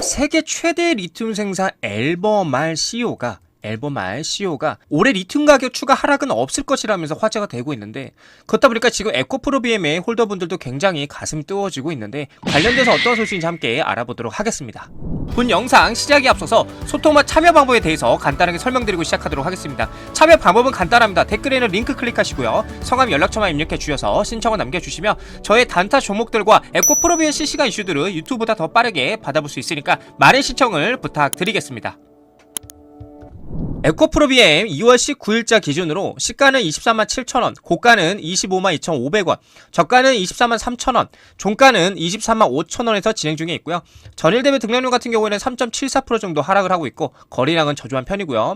세계 최대 리튬 생산 앨범알 CEO가 올해 리튬 가격 추가 하락은 없을 것이라면서 화제가 되고 있는데, 그렇다 보니까 지금 에코프로비엠의 홀더분들도 굉장히 가슴이 뜨거워지고 있는데, 관련돼서 어떤 소식인지 함께 알아보도록 하겠습니다. 본 영상 시작에 앞서서 소통과 참여 방법에 대해서 간단하게 설명드리고 시작하도록 하겠습니다. 참여 방법은 간단합니다. 댓글에 있는 링크 클릭하시고요, 성함 연락처만 입력해 주셔서 신청을 남겨주시면 저의 단타 종목들과 에코프로비엠 실시간 이슈들을 유튜브보다 더 빠르게 받아볼 수 있으니까 많은 시청을 부탁드리겠습니다. 에코프로비엠 2월 19일자 기준으로 시가는 247,000원, 고가는 252,500원, 저가는 243,000원, 종가는 235,000원에서 진행 중에 있고요. 전일 대비 등락률 같은 경우에는 3.74% 정도 하락을 하고 있고, 거래량은 저조한 편이고요.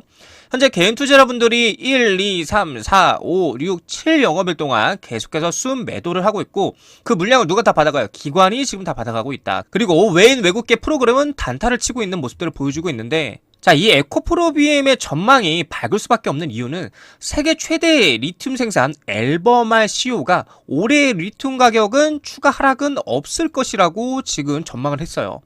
현재 개인 투자자분들이 1, 2, 3, 4, 5, 6, 7 영업일 동안 계속해서 순매도를 하고 있고, 그 물량을 누가 다 받아가요? 기관이 지금 다 받아가고 있다. 그리고 외인 외국계 프로그램은 단타를 치고 있는 모습들을 보여주고 있는데, 자, 이 에코프로비엠의 전망이 밝을 수밖에 없는 이유는 세계 최대 리튬 생산 앨범알 CEO가 올해 리튬 가격은 추가 하락은 없을 것이라고 지금 전망을 했어요.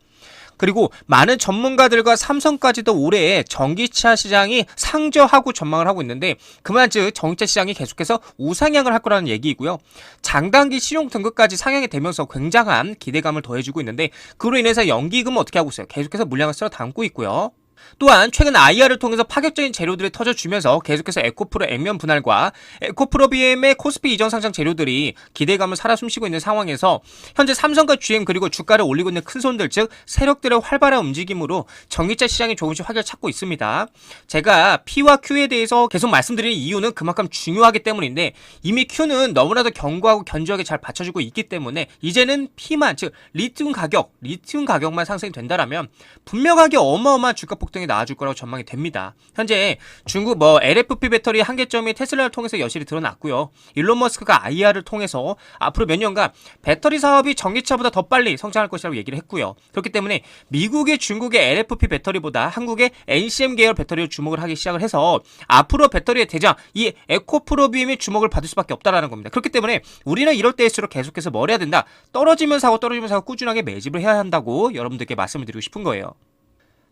그리고 많은 전문가들과 삼성까지도 올해 전기차 시장이 상저하고 전망을 하고 있는데, 그만즉 전기차 시장이 계속해서 우상향을 할 거라는 얘기이고요. 장단기 신용 등급까지 상향이 되면서 굉장한 기대감을 더해주고 있는데, 그로 인해서 연기금은 어떻게 하고 있어요? 계속해서 물량을 쓸어 담고 있고요. 또한 최근 IR을 통해서 파격적인 재료들이 터져주면서 계속해서 에코프로 액면 분할과 에코프로비엠의 코스피 이전 상장 재료들이 기대감을 살아 숨쉬고 있는 상황에서 현재 삼성과 GM 그리고 주가를 올리고 있는 큰손들, 즉 세력들의 활발한 움직임으로 전기차 시장이 조금씩 활기를 찾고 있습니다. 제가 P와 Q에 대해서 계속 말씀드리는 이유는 그만큼 중요하기 때문인데, 이미 Q는 너무나도 견고하고 견조하게 잘 받쳐주고 있기 때문에 이제는 P만, 즉 리튬 가격만 상승이 된다라면 분명하게 어마어마한 주가 폭등이 나와줄 거라고 전망이 됩니다. 현재 중국 LFP 배터리 한계점이 테슬라를 통해서 여실히 드러났고요. 일론 머스크가 IR을 통해서 앞으로 몇 년간 배터리 사업이 전기차보다 더 빨리 성장할 것이라고 얘기를 했고요. 그렇기 때문에 미국의 중국의 LFP 배터리보다 한국의 NCM 계열 배터리를 주목을 하기 시작을 해서 앞으로 배터리의 대장 이 에코프로비엠의 주목을 받을 수밖에 없다라는 겁니다. 그렇기 때문에 우리는 이럴 때일수록 계속해서 뭘 해야 된다? 떨어지면 사고 꾸준하게 매집을 해야 한다고 여러분들께 말씀을 드리고 싶은 거예요.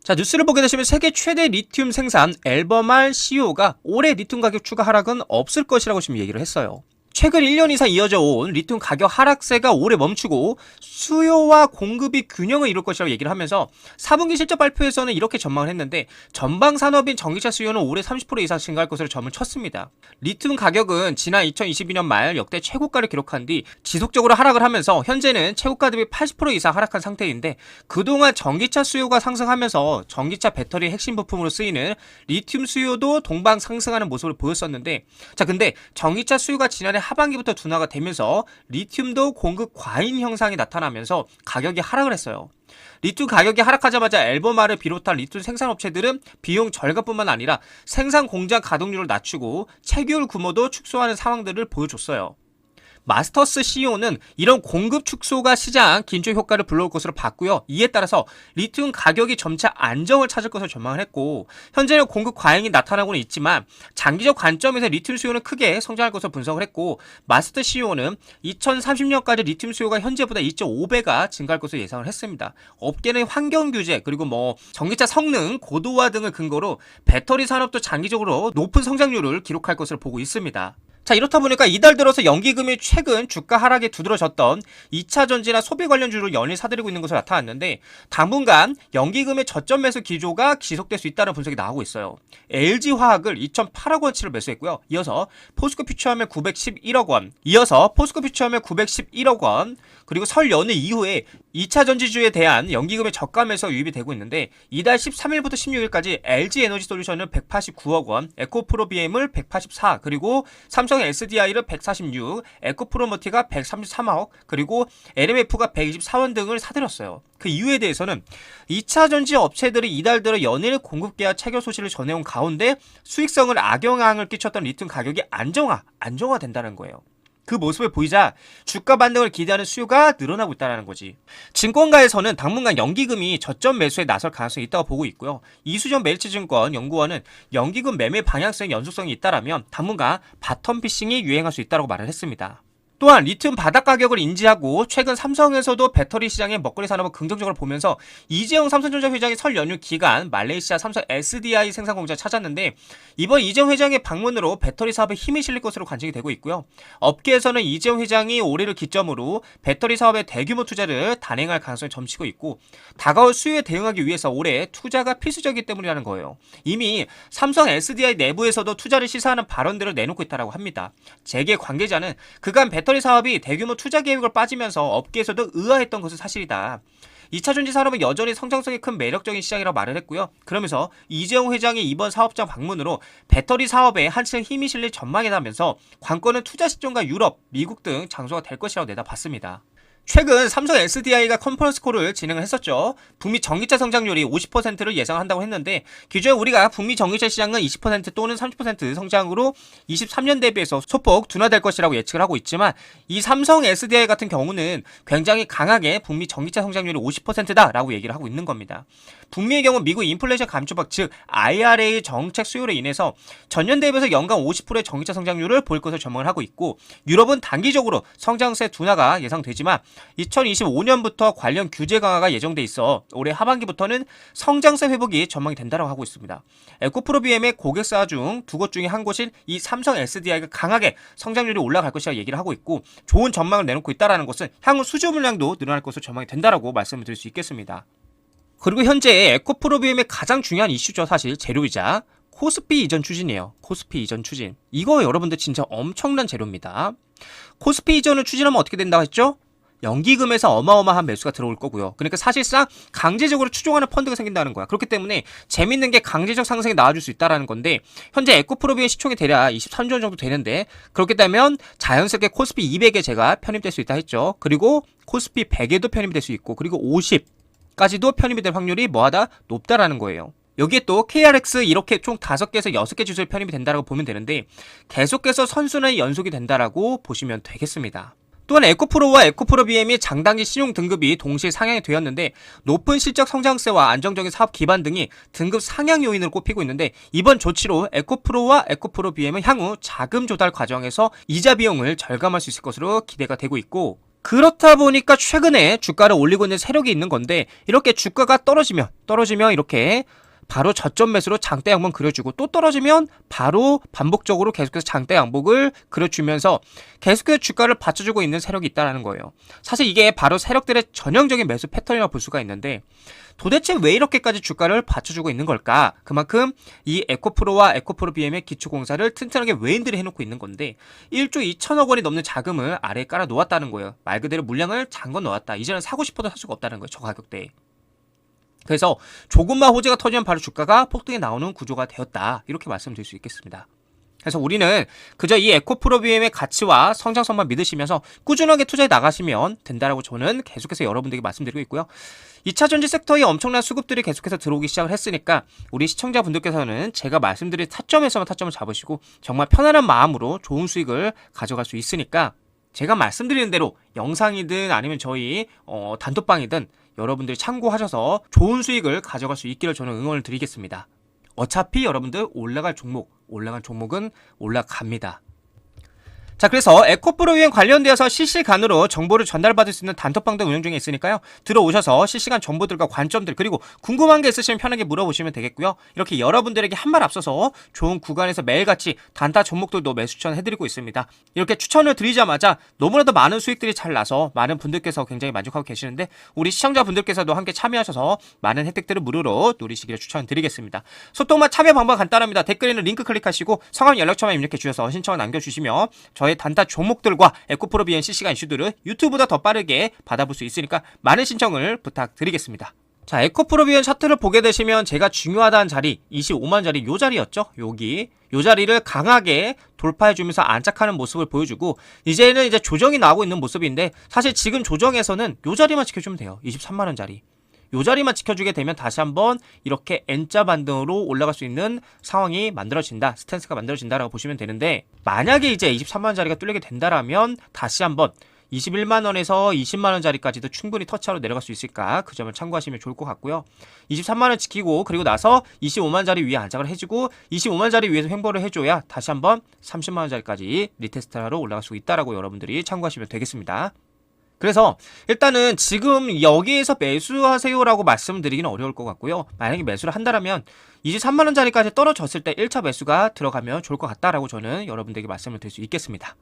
자, 뉴스를 보게 되시면 세계 최대 리튬 생산 앨범알 CEO가 올해 리튬 가격 추가 하락은 없을 것이라고 지금 얘기를 했어요. 최근 1년 이상 이어져 온 리튬 가격 하락세가 올해 멈추고 수요와 공급이 균형을 이룰 것이라고 얘기를 하면서 4분기 실적 발표에서는 이렇게 전망을 했는데, 전방 산업인 전기차 수요는 올해 30% 이상 증가할 것으로 점을 쳤습니다. 리튬 가격은 지난 2022년 말 역대 최고가를 기록한 뒤 지속적으로 하락을 하면서 현재는 최고가 대비 80% 이상 하락한 상태인데, 그동안 전기차 수요가 상승하면서 전기차 배터리 핵심 부품으로 쓰이는 리튬 수요도 동방 상승하는 모습을 보였었는데, 자, 근데 전기차 수요가 지난해 하반기부터 둔화가 되면서 리튬도 공급 과잉 형상이 나타나면서 가격이 하락을 했어요. 리튬 가격이 하락하자마자 앨범알을 비롯한 리튬 생산업체들은 비용 절감뿐만 아니라 생산 공장 가동률을 낮추고 채굴 규모도 축소하는 상황들을 보여줬어요. 마스터스 CEO는 이런 공급 축소가 시장 긴축 효과를 불러올 것으로 봤고요. 이에 따라서 리튬 가격이 점차 안정을 찾을 것으로 전망을 했고, 현재는 공급 과잉이 나타나고는 있지만 장기적 관점에서 리튬 수요는 크게 성장할 것으로 분석을 했고, 마스터 CEO는 2030년까지 리튬 수요가 현재보다 2.5배가 증가할 것으로 예상을 했습니다. 업계는 환경 규제 그리고 전기차 성능 고도화 등을 근거로 배터리 산업도 장기적으로 높은 성장률을 기록할 것으로 보고 있습니다. 자, 이렇다 보니까 이달 들어서 연기금이 최근 주가 하락에 두드러졌던 2차 전지나 소비 관련주를 연일 사들이고 있는 것으로 나타났는데, 당분간 연기금의 저점 매수 기조가 지속될 수 있다는 분석이 나오고 있어요. LG화학을 2,008억 원치를 매수했고요. 이어서 포스코 퓨처하면 911억 원, 그리고 설 연휴 이후에 2차 전지주에 대한 연기금의 저가 매수 유입이 되고 있는데, 이달 13일부터 16일까지 LG에너지솔루션을 189억 원, 에코프로비엠을 184, 그리고 삼성 SDI를 146, 에코프로머티가 133억, 그리고 LMF가 124원 등을 사들였어요. 그 이유에 대해서는 2차 전지 업체들이 이달 들어 연일 공급 계약 체결 소식을 전해온 가운데 수익성을 악영향을 끼쳤던 리튬 가격이 안정화된다는 거예요. 그 모습을 보이자 주가 반등을 기대하는 수요가 늘어나고 있다는 거지. 증권가에서는 당분간 연기금이 저점 매수에 나설 가능성이 있다고 보고 있고요. 이수정 멜츠증권 연구원은 연기금 매매 방향성의 연속성이 있다라면 당분간 바텀 피싱이 유행할 수 있다고 말을 했습니다. 또한 리튬 바닥 가격을 인지하고 최근 삼성에서도 배터리 시장의 먹거리 산업을 긍정적으로 보면서 이재용 삼성전자 회장이 설 연휴 기간 말레이시아 삼성 SDI 생산 공장을 찾았는데 이번 이재용 회장의 방문으로 배터리 사업에 힘이 실릴 것으로 관측이 되고 있고요. 업계에서는 이재용 회장이 올해를 기점으로 배터리 사업에 대규모 투자를 단행할 가능성이 점치고 있고 다가올 수요에 대응하기 위해서 올해 투자가 필수적이기 때문이라는 거예요. 이미 삼성 SDI 내부에서도 투자를 시사하는 발언들을 내놓고 있다고 합니다. 재계 관계자는 그간 배터리 사업이 대규모 투자 계획을 빠지면서 업계에서도 의아했던 것은 사실이다. 2차 전지 산업은 여전히 성장성이 큰 매력적인 시장이라고 말을 했고요. 그러면서 이재용 회장이 이번 사업장 방문으로 배터리 사업에 한층 힘이 실릴 전망이라면서 관건은 투자 시점과 유럽, 미국 등 장소가 될 것이라고 내다봤습니다. 최근 삼성 SDI가 컨퍼런스 콜을 진행을 했었죠. 북미 전기차 성장률이 50%를 예상한다고 했는데 기존에 우리가 북미 전기차 시장은 20% 또는 30% 성장으로 23년 대비해서 소폭 둔화될 것이라고 예측을 하고 있지만 이 삼성 SDI 같은 경우는 굉장히 강하게 북미 전기차 성장률이 50%다라고 얘기를 하고 있는 겁니다. 북미의 경우 미국 인플레이션 감축법 즉 IRA 정책 수요로 인해서 전년 대비해서 연간 50%의 전기차 성장률을 보일 것을 전망을 하고 있고 유럽은 단기적으로 성장세 둔화가 예상되지만 2025년부터 관련 규제 강화가 예정돼 있어 올해 하반기부터는 성장세 회복이 전망이 된다고 하고 있습니다. 에코프로 BM의 고객사 중 두 곳 중에 한 곳인 이 삼성 SDI가 강하게 성장률이 올라갈 것이라고 얘기를 하고 있고 좋은 전망을 내놓고 있다는 것은 향후 수주 물량도 늘어날 것으로 전망이 된다고 말씀을 드릴 수 있겠습니다. 그리고 현재 에코프로 BM의 가장 중요한 이슈죠. 사실 재료이자 코스피 이전 추진이에요. 코스피 이전 추진. 이거 여러분들 진짜 엄청난 재료입니다. 코스피 이전을 추진하면 어떻게 된다고 했죠? 연기금에서 어마어마한 매수가 들어올 거고요. 그러니까 사실상 강제적으로 추종하는 펀드가 생긴다는 거야. 그렇기 때문에 재밌는 게 강제적 상승이 나와줄 수 있다는 건데 현재 에코프로비의 시총이 대략 23조 정도 되는데 그렇게 되면 자연스럽게 코스피 200에 제가 편입될 수 있다 했죠. 그리고 코스피 100에도 편입이 될 수 있고 그리고 50까지도 편입이 될 확률이 뭐하다? 높다라는 거예요. 여기에 또 KRX 이렇게 총 5개에서 6개 지수에 편입이 된다고 보면 되는데 계속해서 선순환의 연속이 된다라고 보시면 되겠습니다. 또한 에코프로와 에코프로 BM이 장단기 신용 등급이 동시에 상향이 되었는데 높은 실적 성장세와 안정적인 사업 기반 등이 등급 상향 요인으로 꼽히고 있는데 이번 조치로 에코프로와 에코프로 BM은 향후 자금 조달 과정에서 이자 비용을 절감할 수 있을 것으로 기대가 되고 있고 그렇다 보니까 최근에 주가를 올리고 있는 세력이 있는 건데 이렇게 주가가 떨어지면 이렇게 바로 저점 매수로 장대 양봉 그려주고 또 떨어지면 바로 반복적으로 계속해서 장대 양봉을 그려주면서 계속해서 주가를 받쳐주고 있는 세력이 있다는 거예요. 사실 이게 바로 세력들의 전형적인 매수 패턴이라고 볼 수가 있는데 도대체 왜 이렇게까지 주가를 받쳐주고 있는 걸까? 그만큼 이 에코프로와 에코프로 BM의 기초공사를 튼튼하게 외인들이 해놓고 있는 건데 1조 2천억 원이 넘는 자금을 아래에 깔아 놓았다는 거예요. 말 그대로 물량을 잠궈 놓았다. 이제는 사고 싶어도 살 수가 없다는 거예요. 저 가격대에. 그래서 조금만 호재가 터지면 바로 주가가 폭등해 나오는 구조가 되었다. 이렇게 말씀드릴 수 있겠습니다. 그래서 우리는 그저 이 에코프로 BM의 가치와 성장성만 믿으시면서 꾸준하게 투자해 나가시면 된다라고 저는 계속해서 여러분들에게 말씀드리고 있고요. 2차 전지 섹터에 엄청난 수급들이 계속해서 들어오기 시작을 했으니까 우리 시청자분들께서는 제가 말씀드린 타점에서만 타점을 잡으시고 정말 편안한 마음으로 좋은 수익을 가져갈 수 있으니까 제가 말씀드리는 대로 영상이든 아니면 저희 단톡방이든 여러분들이 참고하셔서 좋은 수익을 가져갈 수 있기를 저는 응원을 드리겠습니다. 어차피 여러분들 올라간 종목은 올라갑니다. 자, 그래서 에코프로 BM 관련되어서 실시간으로 정보를 전달받을 수 있는 단톡방도 운영 중에 있으니까요. 들어오셔서 실시간 정보들과 관점들 그리고 궁금한 게 있으시면 편하게 물어보시면 되겠고요. 이렇게 여러분들에게 한 발 앞서서 좋은 구간에서 매일같이 단타 종목들도 매수 추천해드리고 있습니다. 이렇게 추천을 드리자마자 너무나도 많은 수익들이 잘 나서 많은 분들께서 굉장히 만족하고 계시는데 우리 시청자분들께서도 함께 참여하셔서 많은 혜택들을 무료로 누리시기를 추천드리겠습니다. 소통만 참여 방법 간단합니다. 댓글에 있는 링크 클릭하시고 성함 연락처만 입력해 주셔서 신청을 남겨주시면 저의 단타 종목들과 에코프로 BM 실시간 이슈들을 유튜브보다 더 빠르게 받아볼 수 있으니까 많은 신청을 부탁드리겠습니다. 자, 에코프로 BM 차트를 보게 되시면 제가 중요하다는 자리 25만 자리 요 자리였죠. 요 자리를 강하게 돌파해주면서 안착하는 모습을 보여주고 이제는 이제 조정이 나오고 있는 모습인데 사실 지금 조정에서는 요 자리만 지켜주면 돼요. 23만원 자리. 요 자리만 지켜주게 되면 다시 한번 이렇게 N자 반등으로 올라갈 수 있는 상황이 만들어진다. 스탠스가 만들어진다라고 보시면 되는데 만약에 이제 23만 자리가 뚫리게 된다라면 다시 한번 21만원에서 20만원짜리까지도 충분히 터치하러 내려갈 수 있을까, 그 점을 참고하시면 좋을 것 같고요. 23만원 지키고 그리고 나서 25만원짜리 위에 안착을 해주고 25만원짜리 위에서 횡보를 해줘야 다시 한번 30만원짜리까지 리테스트하러 올라갈 수 있다라고 여러분들이 참고하시면 되겠습니다. 그래서 일단은 지금 여기에서 매수하세요라고 말씀드리기는 어려울 것 같고요. 만약에 매수를 한다라면 23만원짜리까지 떨어졌을 때 1차 매수가 들어가면 좋을 것 같다라고 저는 여러분들에게 말씀을 드릴 수 있겠습니다.